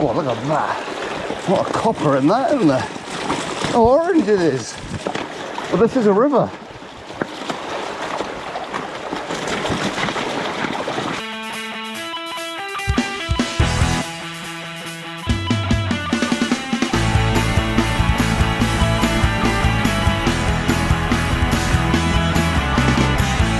Oh, look at that. What a copper in that, isn't there? How orange it is. Well, this is a river.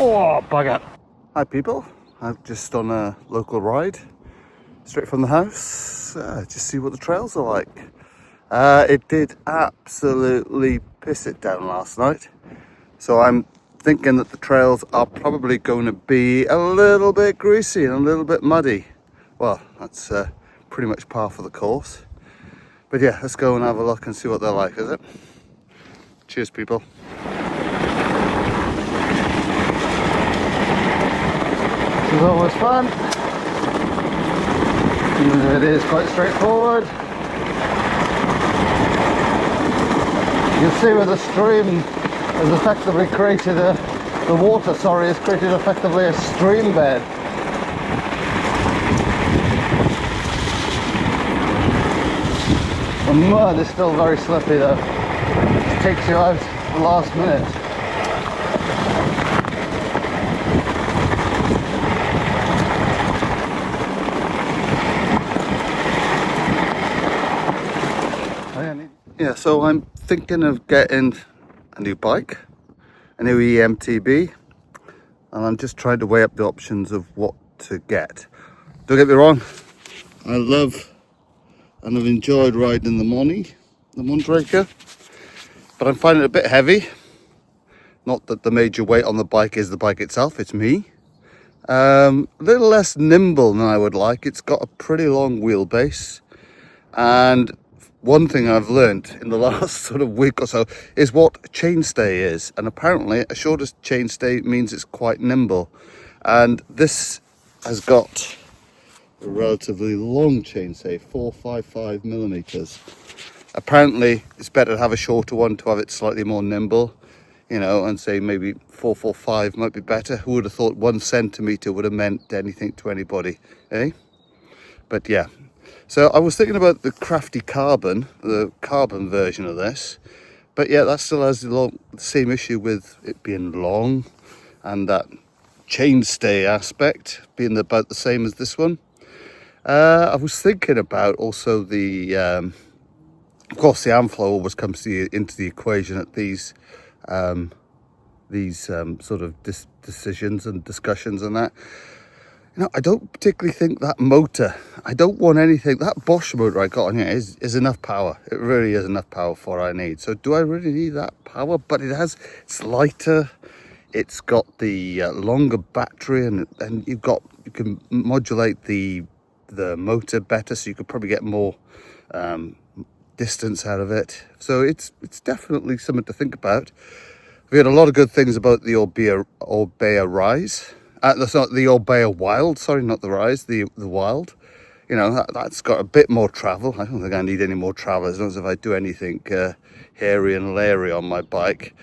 Oh, bugger. Hi people, I've just on a local ride straight from the house, just see what the trails are like. It did absolutely piss it down last night, so I'm thinking that the trails are probably going to be a little bit greasy and a little bit muddy. Well, that's pretty much par for the course. But yeah, let's go and have a look and see what they're like, is it? Cheers people. This is always fun. It is quite straightforward. You can see where the stream has effectively created the water, has created effectively a stream bed. The mud is still very slippy though. It takes you out the last minute. Yeah, so I'm thinking of getting a new bike, a new eMTB, and I'm just trying to weigh up the options of what to get. Don't get me wrong, I love and I've enjoyed riding the mondraker, but I'm finding it a bit heavy. Not that the major weight on the bike is the bike itself, it's me. A little less nimble than I would like. It's got a pretty long wheelbase, and one thing I've learned in the last sort of week or so is what chainstay is, and apparently a shorter chainstay means it's quite nimble, and this has got a relatively long chainstay, 455 millimeters. Apparently it's better to have a shorter one to have it slightly more nimble, you know, and say maybe 445 might be better. Who would have thought 1 centimeter would have meant anything to anybody, eh? But yeah. So I was thinking about the Crafty Carbon, the carbon version of this, but yeah, that still has the same issue with it being long and that chainstay aspect being about the same as this one. I was thinking about also the, of course, the Amflow always comes into the equation at these sort of decisions and discussions and that. You know, I don't particularly think that motor, I don't want anything, that Bosch motor I got on here is enough power. It really is enough power for what I need. So do I really need that power? But it's lighter, it's got the longer battery, and you can modulate the motor better, so you could probably get more distance out of it. So it's definitely something to think about. We had a lot of good things about the Orbea Rise. That's not the Orbea Wild, sorry, not the Rise, the Wild. You know, that's got a bit more travel. I don't think I need any more travel as long as if I do anything hairy and leery on my bike.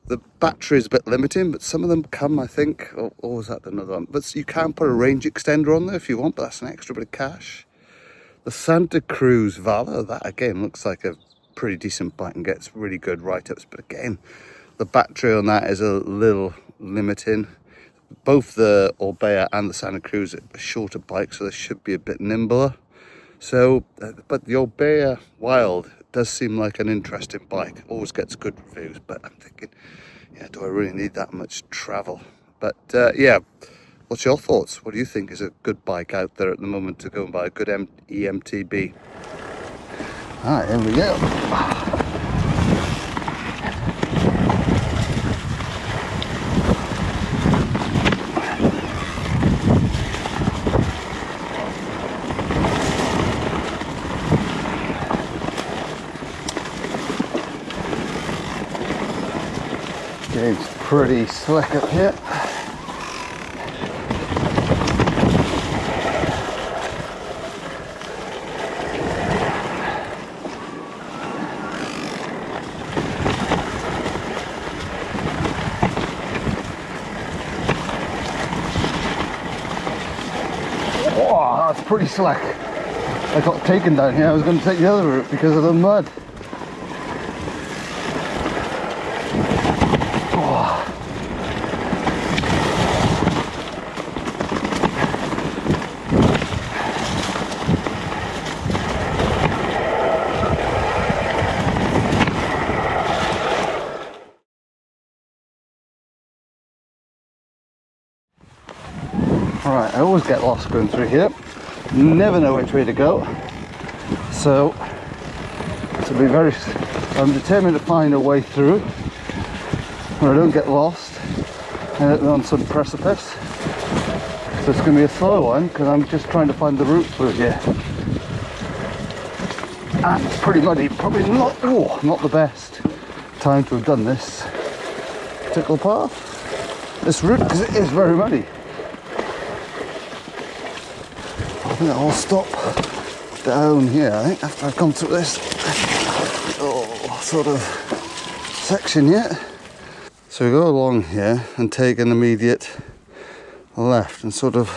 The battery is a bit limiting, but some of them come, I think, or is that another one? But you can put a range extender on there if you want, but that's an extra bit of cash. The Santa Cruz Valor, that again looks like a pretty decent bike and gets really good write-ups, but again, the battery on that is a little limiting. Both the Orbea and the Santa Cruz are shorter bikes, so they should be a bit nimbler. So, but the Orbea Wild does seem like an interesting bike. Always gets good reviews, but I'm thinking, yeah, do I really need that much travel? But yeah, what's your thoughts? What do you think is a good bike out there at the moment to go and buy a good eMTB? All right, here we go. It's pretty slick up here. Whoa, that's pretty slick. I got taken down here. I was going to take the other route because of the mud. Oh. Right, I always get lost going through here. Never know which way to go. So I'm determined to find a way through where I don't get lost and on some precipice. So it's going to be a slow one because I'm just trying to find the route through here. And it's pretty muddy. Probably not the best time to have done this particular path, this route, because it is very muddy. I think I'll stop down here, I think, after I've come through this sort of section here. So we go along here and take an immediate left and sort of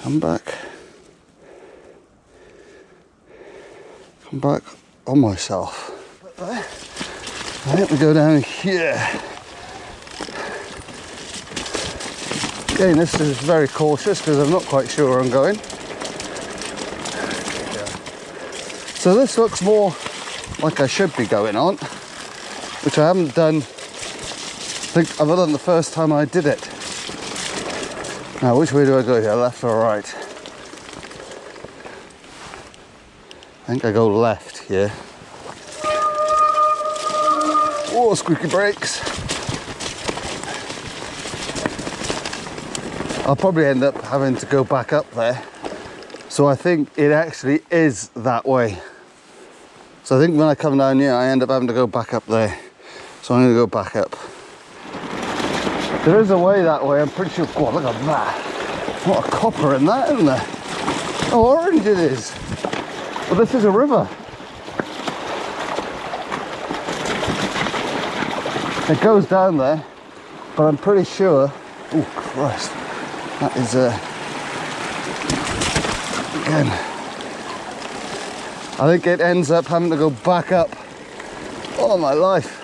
come back on myself. I think we go down here. Again, this is very cautious because I'm not quite sure where I'm going. So this looks more like I should be going on, which I haven't done, I think, other than the first time I did it. Now, which way do I go here, left or right? I think I go left here. Whoa, squeaky brakes. I'll probably end up having to go back up there. So I think it actually is that way. So I think when I come down here, I end up having to go back up there. So I'm going to go back up. There is a way that way, I'm pretty sure. God, look at that. What a copper in that, isn't there? Oh, orange it is. Well, this is a river. It goes down there, but I'm pretty sure. Oh, Christ. That is again, I think it ends up having to go back up. Oh my life.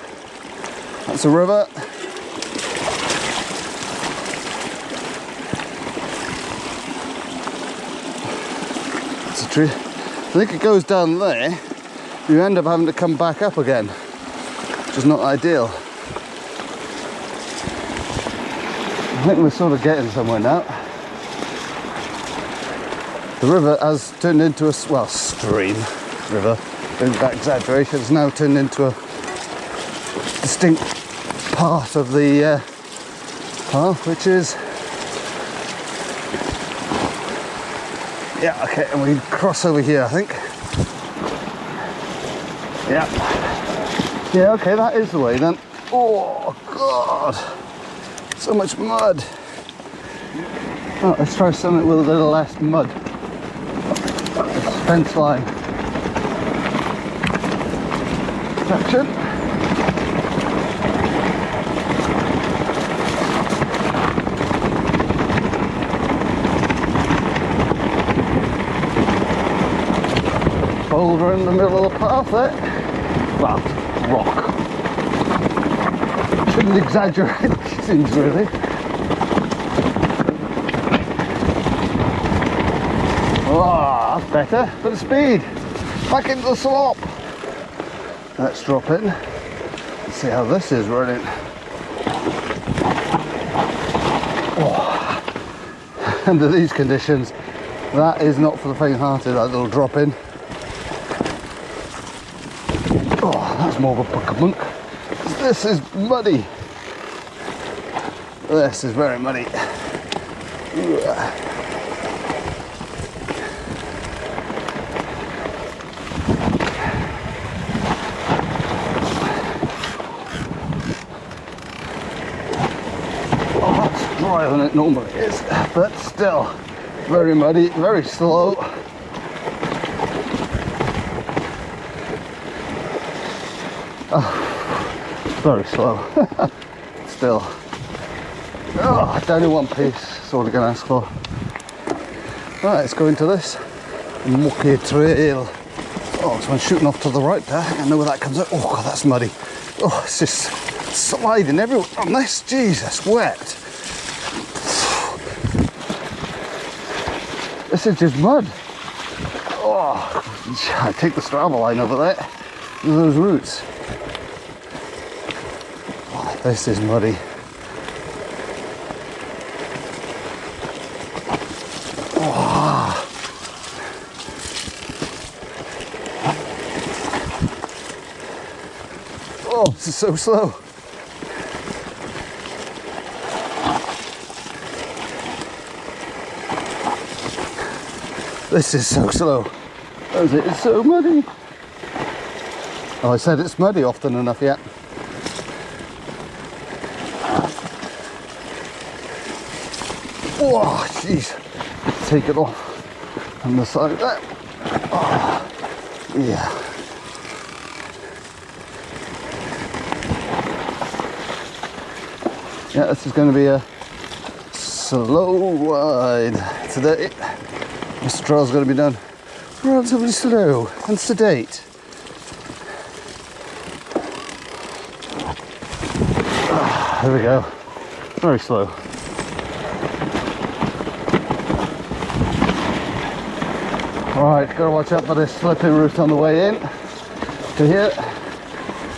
That's a river. It's a tree. I think it goes down there. You end up having to come back up again, which is not ideal. I think we're sort of getting somewhere now. The river has turned into a, well, stream, river, in that exaggeration, has now turned into a distinct part of the path, which is, yeah, okay, and we cross over here, I think. Yeah, okay, that is the way then. Oh, God. So much mud. Oh, let's try something with a little less mud. This fence line section. Boulder in the middle of the path there. Well, rock. Shouldn't exaggerate. Seems really. Oh, that's better. Bit of speed. Back into the slop. Let's drop in. Let's see how this is running. Oh. Under these conditions, that is not for the faint-hearted, that little drop in. Oh, that's more of a buck-a-monk. This is muddy. This is very muddy. Oh, that's drier than it normally is, but still very muddy, very slow. Oh, very slow. Still. Oh, down in one piece, that's all I'm going to ask for. Right, let's go into this mucky trail. Oh, so I'm shooting off to the right there. I know where that comes out. Oh God, that's muddy. Oh, it's just sliding everywhere on this. Jesus, wet. This is just mud. Oh, I take the Strava line over there. Those roots. Oh, this is muddy. Oh, this is so slow. This is so slow. It's so muddy. Oh, I said it's muddy often enough yet. Oh, jeez. Take it off on the side there. Oh, yeah. Yeah, this is going to be a slow ride today. This trail's going to be done relatively slow and sedate. There we go. Very slow. Alright, gotta watch out for this slipping route on the way in to here.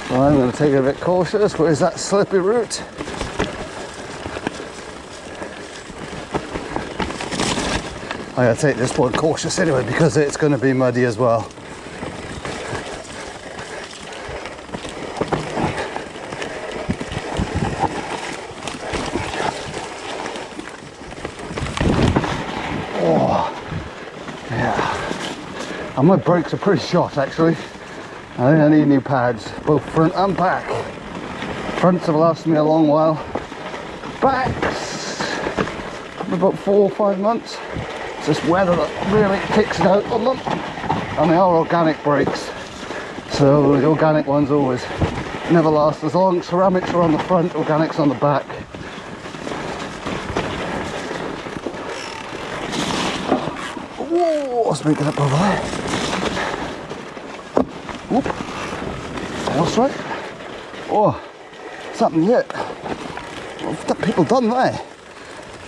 So I'm going to take it a bit cautious. Where's that slippy route? I gotta take this one cautious anyway because it's going to be muddy as well. Oh, yeah. And my brakes are pretty shot actually. I think I need new pads, both front and back. Fronts have lasted me a long while. Backs, about 4 or 5 months. This weather that really kicks it out on them, and they are organic brakes, so the organic ones always never last as long. Ceramics are on the front, organics on the back. Whoa, let's make it up over there. Whoop, that's right. Oh, something here. What have people done there?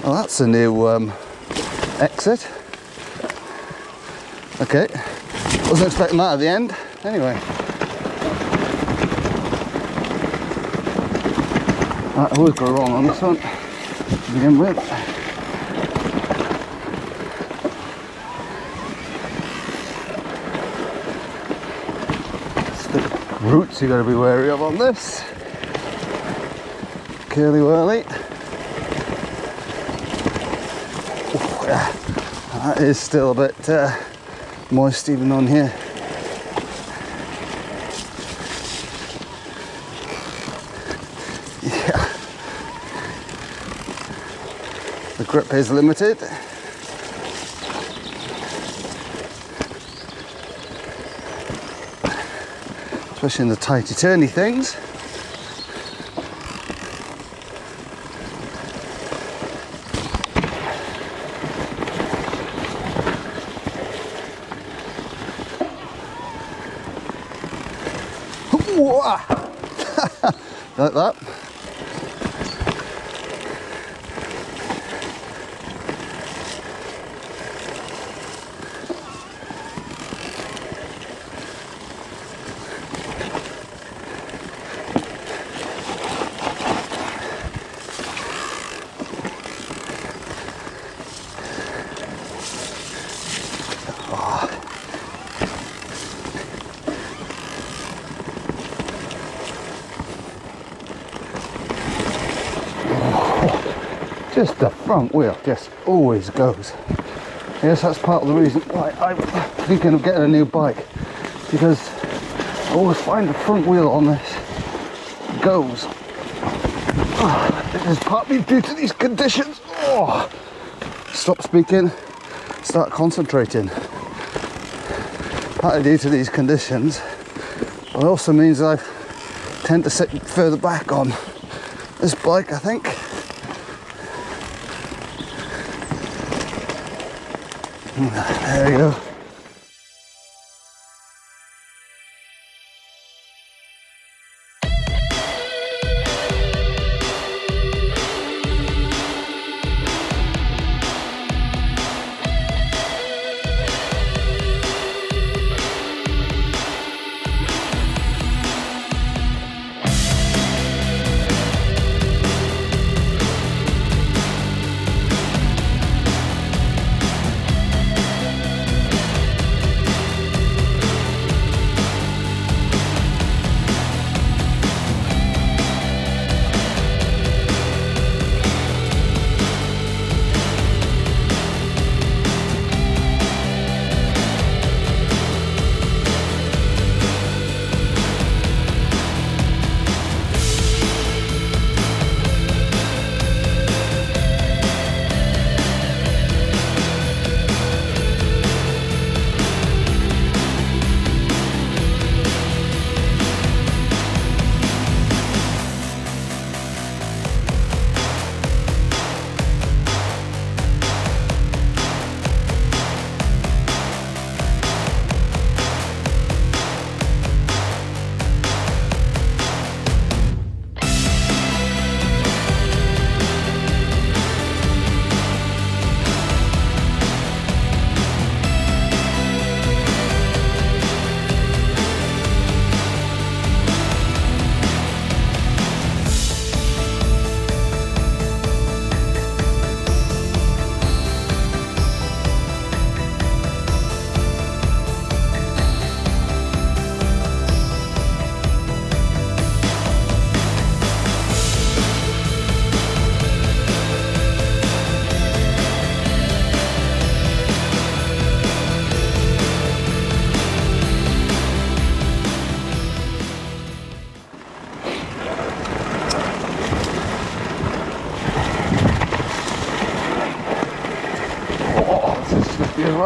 Well, that's a new exit. Okay, wasn't expecting that at the end. Anyway, I always go wrong on this one to begin with. It's the roots you got to be wary of on this. Curly whirly. That is still a bit moist even on here. Yeah. The grip is limited. Especially in the tighty turny things. Like that. Just the front wheel just always goes. Yes, that's part of the reason why I'm thinking of getting a new bike, because I always find the front wheel on this goes. It is partly due to these conditions. Stop speaking, start concentrating. Partly due to these conditions, but it also means I tend to sit further back on this bike, I think. There you go.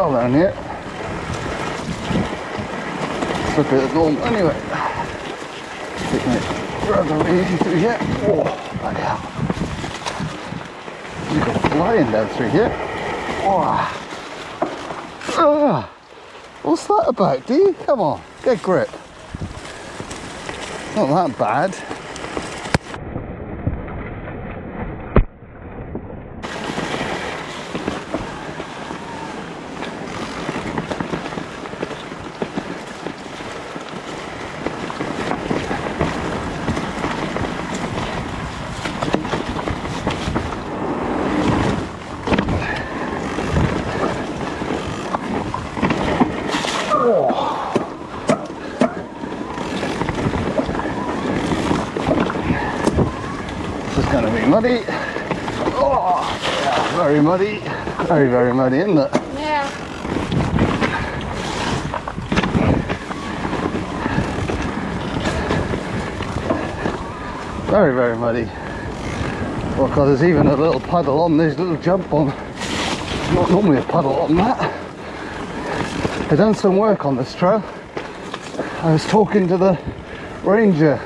well down here. Slippery as normal anyway. Taking it rather easy through here. Oh, bloody hell. You go flying down through here. Oh. What's that about, D? Come on, get grip. Not that bad. Gonna be muddy. Oh, yeah, very muddy. Very, very muddy, isn't it? Yeah. Very, very muddy. Well, because there's even a little puddle on this little jump on. Not normally a puddle on that. They've done some work on this trail. I was talking to the ranger.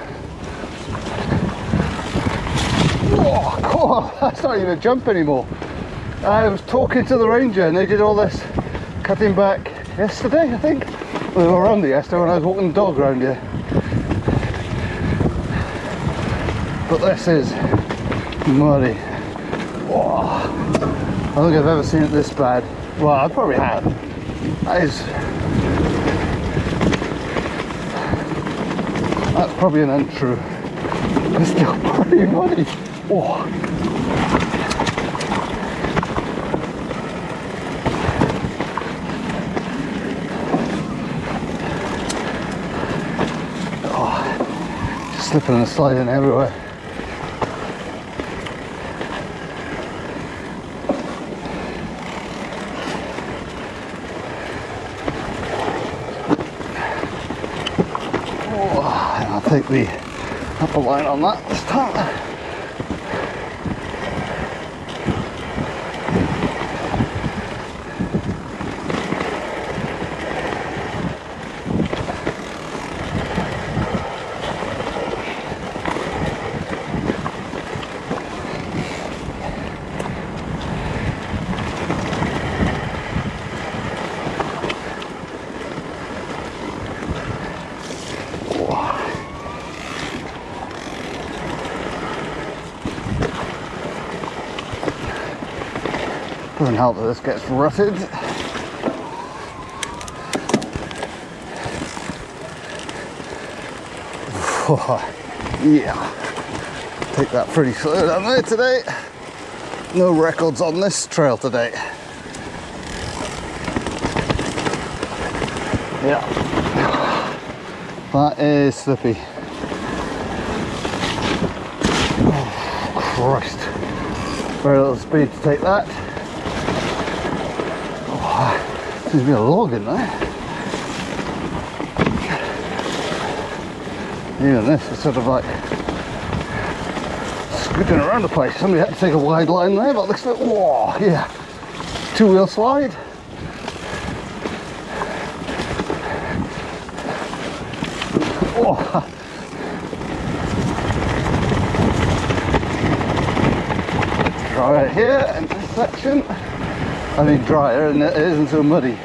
Oh, that's not even a jump anymore. I was talking to the ranger and they did all this cutting back yesterday, I think. Well, they were around it yesterday when I was walking the dog around here. But this is muddy. Oh, I don't think I've ever seen it this bad. Well, I probably have. That's probably an untrue. It's still pretty muddy. Oh. Oh, just slipping and sliding everywhere. Oh, and I'll take the upper line on that this time. Doesn't help that this gets rutted. Yeah, take that pretty slow down there today. No records on this trail today. Yeah, that is slippy. Oh, Christ. Very little speed to take that. Seems to be a log in there. Even this is sort of like scooting around the place. Somebody had to take a wide line there, but it looks like, whoa, yeah. Two-wheel slide. Oh. Dry right here in this section. I mean drier, and it isn't so muddy.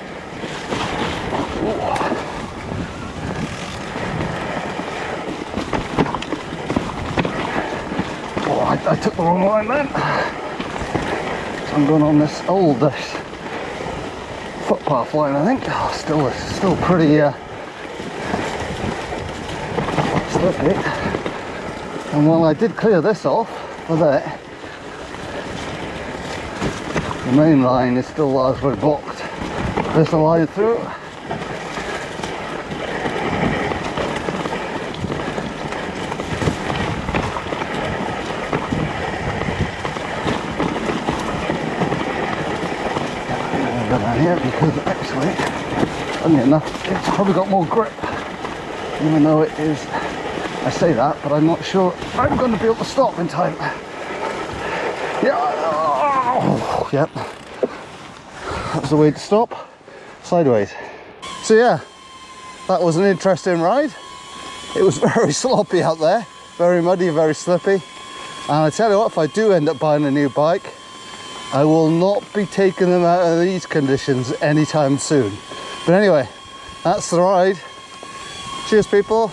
Oh, I took the wrong line then. So I'm going on this oldish footpath line, I think. Oh, still pretty slippy. And while I did clear this off for that, the main line is still largely blocked. There's a line through. I'm going to go down here because actually, funny enough, it's probably got more grip. Even though it is, I say that, but I'm not sure I'm going to be able to stop in time. Yeah. Oh, yep. That's the way to stop. sideways. So yeah, that was an interesting ride. It was very sloppy out there, very muddy, very slippy. And I tell you what, if I do end up buying a new bike, I will not be taking them out of these conditions anytime soon. But anyway, that's the ride. Cheers, people.